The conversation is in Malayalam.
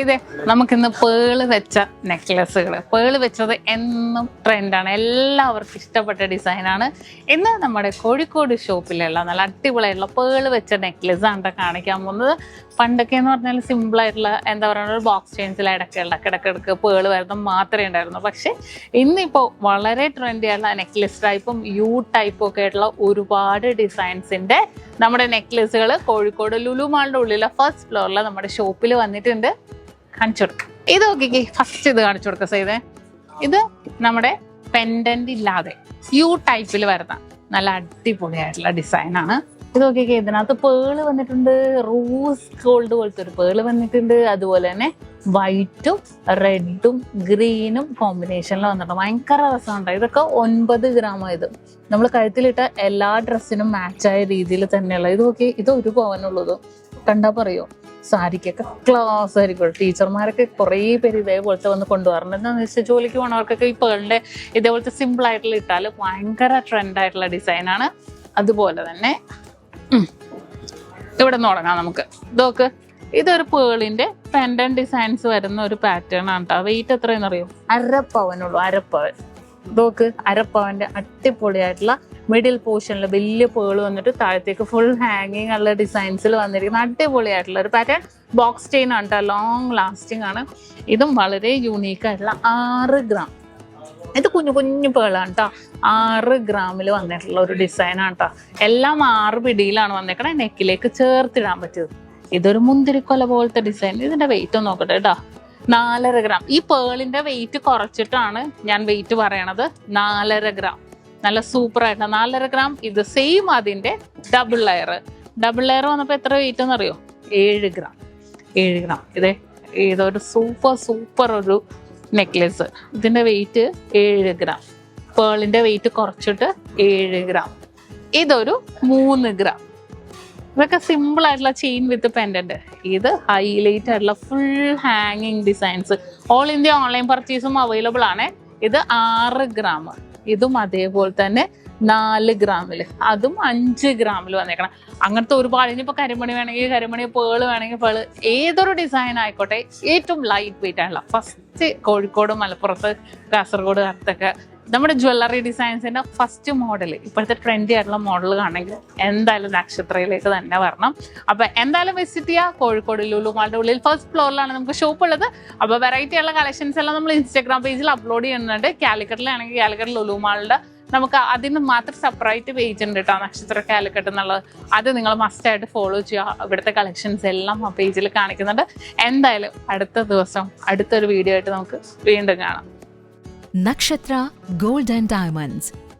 ഇതേ നമുക്കിന്ന് പേള് വെച്ച നെക്ലസുകൾ, പേള് വെച്ചത് എന്നും ട്രെൻഡാണ്, എല്ലാവർക്കും ഇഷ്ടപ്പെട്ട ഡിസൈനാണ്. ഇന്ന് നമ്മുടെ കോഴിക്കോട് ഷോപ്പിലുള്ള നല്ല അടിപൊളിയായിട്ടുള്ള പേള് വെച്ച നെക്ലസ് ആണ് കാണിക്കാൻ പോകുന്നത്. പണ്ടൊക്കെ എന്ന് പറഞ്ഞാൽ സിമ്പിളായിട്ടുള്ള എന്താ പറയുക, ഒരു ബോക്സ് ചെയിൻസിൽ ഇടയ്ക്കിടയ്ക്ക് പേള് വരുന്നത് മാത്രമേ ഉണ്ടായിരുന്നു. പക്ഷെ ഇന്നിപ്പോൾ വളരെ ട്രെൻഡി ആയിട്ടുള്ള നെക്ലസ് ടൈപ്പും യു ടൈപ്പും ഒക്കെ ആയിട്ടുള്ള ഒരുപാട് ഡിസൈൻസിൻ്റെ നമ്മുടെ നെക്ലസുകൾ കോഴിക്കോട് ലുലു മാളിൻ്റെ ഉള്ളിലെ ഫസ്റ്റ് ഫ്ലോറിൽ നമ്മുടെ ഷോപ്പിൽ വന്നിട്ടുണ്ട്. കാണിച്ചു കൊടുക്കാം. ഇത് നോക്കിക്കേ, ഫസ്റ്റ് ഇത് കാണിച്ചു കൊടുക്കുക സൈതേ. ഇത് നമ്മുടെ പെൻഡന്റ് ഇല്ലാതെ യു ടൈപ്പിൽ വരുന്ന നല്ല അടിപൊളിയായിട്ടുള്ള ഡിസൈനാണ്. ഇത് നോക്കിക്കേ, ഇതിനകത്ത് പേള് വന്നിട്ടുണ്ട്, റോസ് ഗോൾഡ് പോലത്തെ ഒരു പേള് വന്നിട്ടുണ്ട്. അതുപോലെ തന്നെ വൈറ്റും റെഡും ഗ്രീനും കോമ്പിനേഷനിൽ വന്നിട്ടുണ്ട്. ഭയങ്കര രസമുണ്ട്. ഇതൊക്കെ 9 ഗ്രാം. ഇത് നമ്മൾ കഴുത്തിലിട്ട എല്ലാ ഡ്രസ്സിനും മാച്ചായ രീതിയിൽ തന്നെയുള്ള. ഇത് നോക്കി, ഇത് 1 പവനുള്ളത് കണ്ടാ പറയോ, സാരിക്കൊക്കെ ക്ലാസ് ആയിരിക്കും. ടീച്ചർമാരൊക്കെ കുറേ പേര് ഇതേപോലത്തെ വന്ന് കൊണ്ടുപോകാറുണ്ട്. എന്താണെന്ന് വെച്ചാൽ ജോലിക്ക് പോകണവർക്കൊക്കെ ഈ പേളിൻ്റെ ഇതേപോലത്തെ സിമ്പിൾ ആയിട്ടുള്ള ഇട്ടാൽ ഭയങ്കര ട്രെൻഡായിട്ടുള്ള ഡിസൈനാണ്. അതുപോലെ തന്നെ ഇവിടെ നിന്ന് തുടങ്ങാം നമുക്ക്. ഇതൊക്കെ ഇതൊരു പേളിന്റെ പെൻഡന്റ് ഡിസൈൻസ് വരുന്ന ഒരു പാറ്റേൺ ആണ് കേട്ടോ. വെയിറ്റ് എത്രയെന്ന് അറിയോ? 1/2 പവനുള്ളൂ. 1/2 പവൻ. ഇതൊക്കെ 1/2 പവന്റെ അടിപൊളിയായിട്ടുള്ള മിഡിൽ പോർഷനിൽ വലിയ പേള് വന്നിട്ട് താഴത്തേക്ക് ഫുൾ ഹാങ്ങിങ് ഉള്ള ഡിസൈൻസിൽ വന്നിരിക്കുന്ന അടിപൊളിയായിട്ടുള്ള ഒരു പാറ്റേൺ. ബോക്സ് ചെയിൻ ആണ് കേട്ടോ, ലോങ് ലാസ്റ്റിംഗ് ആണ്. ഇതും വളരെ യൂണീക്ക് ആയിട്ടുള്ള 6 ഗ്രാം. ഇത് കുഞ്ഞു പേളാണ് കേട്ടോ. 6 ഗ്രാമിൽ വന്നിട്ടുള്ള ഒരു ഡിസൈനാണ് കേട്ടോ. എല്ലാം 6 പിടിയിലാണ് വന്നേക്കണേ, നെക്കിലേക്ക് ചേർത്തിടാൻ പറ്റിയത്. ഇതൊരു മുന്തിരിക്കൊല പോലത്തെ ഡിസൈൻ. ഇതിന്റെ വെയിറ്റ് ഒന്ന് നോക്കട്ടെ കേട്ടോ, 4.5 ഗ്രാം. ഈ പേളിന്റെ വെയിറ്റ് കുറച്ചിട്ടാണ് ഞാൻ വെയിറ്റ് പറയണത്. 4.5 ഗ്രാം. നല്ല സൂപ്പർ ആയിട്ട് 4.5 ഗ്രാം. ഇത് സെയിം അതിന്റെ ഡബിൾ ലെയർ വന്നപ്പോ എത്ര വെയിറ്റ് എന്ന് അറിയോ? 7 ഗ്രാം. 7 ഗ്രാം. ഇതൊരു സൂപ്പർ ഒരു നെക്ലെസ്. ഇതിന്റെ വെയിറ്റ് 7 ഗ്രാം. പേളിന്റെ വെയിറ്റ് കുറച്ചിട്ട് 7 ഗ്രാം. ഇതൊരു 3 ഗ്രാം. ഇതൊക്കെ സിമ്പിൾ ആയിട്ടുള്ള ചെയിൻ വിത്ത് പെൻഡന്റ്. ഇത് ഹൈലൈറ്റ് ആയിട്ടുള്ള ഫുൾ ഹാങ്ങിങ് ഡിസൈൻസ്. ഓൾ ഇന്ത്യ ഓൺലൈൻ പർച്ചേസും അവൈലബിൾ ആണ്. ഇത് 6 ഗ്രാം. ഇതും അതേപോലെ തന്നെ 4 ഗ്രാമില്, അതും 5 ഗ്രാമിൽ വന്നേക്കണം. അങ്ങനത്തെ ഒരുപാട്. ഇനിയിപ്പോൾ കരിമണി വേണമെങ്കിൽ കരിമണി, പേള് വേണമെങ്കിൽ പേള്, ഏതൊരു ഡിസൈൻ ആയിക്കോട്ടെ, ഏറ്റവും ലൈറ്റ് വെയിറ്റ് ആയിട്ടുള്ള ഫസ്റ്റ് കോഴിക്കോട്, മലപ്പുറത്ത്, കാസർഗോഡ്, അടുത്തൊക്കെ നമ്മുടെ ജ്വല്ലറി ഡിസൈൻസിന്റെ ഫസ്റ്റ് മോഡൽ, ഇപ്പോഴത്തെ ട്രെൻഡി ആയിട്ടുള്ള മോഡൽ കാണണമെങ്കിൽ എന്തായാലും നക്ഷത്രയിലേക്ക് തന്നെ വരണം. അപ്പൊ എന്തായാലും വിസിറ്റ് ചെയ്യുക. കോഴിക്കോട് ലുലു മാളിന്റെ ഉള്ളിൽ ഫസ്റ്റ് ഫ്ലോറിലാണ് നമുക്ക് ഷോപ്പ് ഉള്ളത്. അപ്പൊ വെറൈറ്റി ഉള്ള കളക്ഷൻസ് എല്ലാം നമ്മൾ ഇൻസ്റ്റാഗ്രാം പേജിൽ അപ്ലോഡ് ചെയ്യുന്നുണ്ട്. കാലിക്കറ്റിലാണെങ്കിൽ കാലിക്കറ്റ് ലുലു മാളിന്റെ നമുക്ക് അതിന് മാത്രം സെപ്പറേറ്റ് പേജ് ഉണ്ട് കേട്ടോ, നക്ഷത്ര കാലിക്കറ്റ് എന്നുള്ളത്. അത് നിങ്ങൾ മസ്റ്റായിട്ട് ഫോളോ ചെയ്യുക. ഇവിടുത്തെ കളക്ഷൻസ് എല്ലാം ആ പേജിൽ കാണിക്കുന്നുണ്ട്. എന്തായാലും അടുത്ത ദിവസം അടുത്തൊരു വീഡിയോ ആയിട്ട് നമുക്ക് വീണ്ടും കാണാം. Nakshatra Gold and Diamonds,